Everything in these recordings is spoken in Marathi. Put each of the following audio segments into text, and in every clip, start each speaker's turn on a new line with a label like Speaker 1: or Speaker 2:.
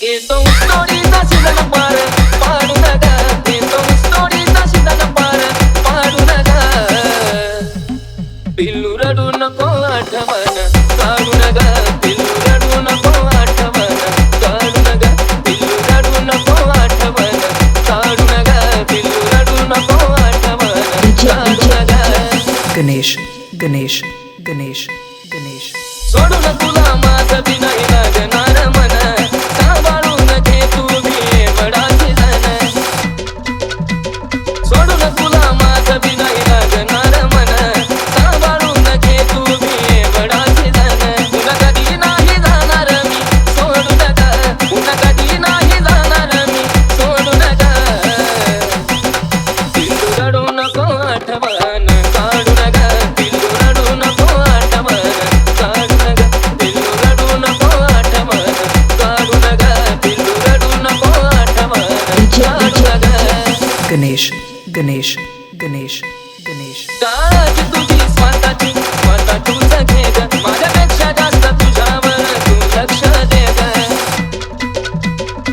Speaker 1: येतो ऊसतोडीचा सीझन पार पाडू नका येतो ऊसतोडीचा सीझन पार पाडू नका पिल्लू रडू नको आठवण काढू नका पिल्लू रडू नको आठवण काढू नका पिल्लू रडू नको आठवण काढू नका पिल्लू रडू नको आठवण काढू नका
Speaker 2: गणेश गणेश गणेश गणेश
Speaker 1: सोडून तुला माझं बी नाही लागणार मन सांभाळून घे तू बी एवढाच जण सोडून तुला माझं बी नाही लागणार मन सांभाळून घे तू बी एवढाच जण पुन्हा कधी नाही जाणार मी सोडू नका पुन्हा कधी नाही जाणार मी सोडू नका पिल्लू रडू नको आठवण काढू नका पिल्लू रडू नको आठवण काढू नका पिल्लू रडू नको आठवण काढू नका पिल्लू रडू नको आठवण काढू नका
Speaker 2: गणेश गणेश गणेश गणेश
Speaker 1: काळजी तुझी स्वतःची स्वतः तूच घे ग माझ्यापेक्षा जास्त तुझ्यावर तू लक्ष दे ग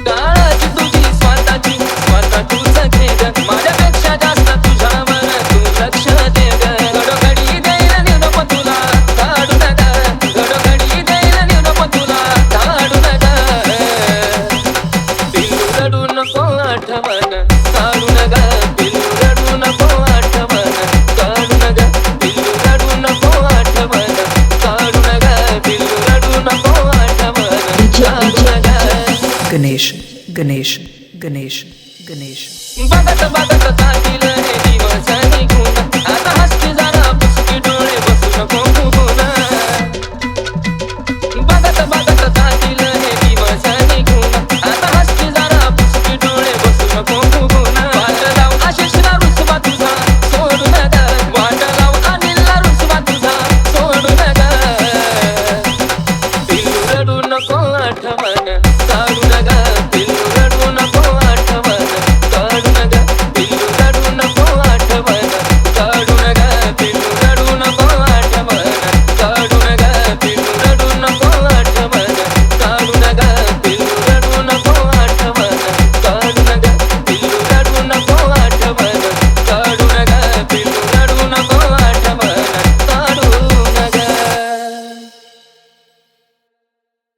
Speaker 1: काळजी तुझी स्वतःची स्वतः तूच घे ग माझ्यापेक्षा जास्त तुझ्यावर तू लक्ष दे ग घडोघडी देईल निरोप तुला काढू नका घडोघडी देईल निरोप तुला काढू नका पिल्लू रडू नको आठवण काढू नका पिल्लू रडू नको आठवण काढू नका पिल्लू रडू नको आठवण काढू नका पिल्लू रडू नको आठवण काढू नका
Speaker 2: गणेश गणेश गणेश गणेश
Speaker 1: बघत बघत जातील हे दिवस निघून आता हसती जरा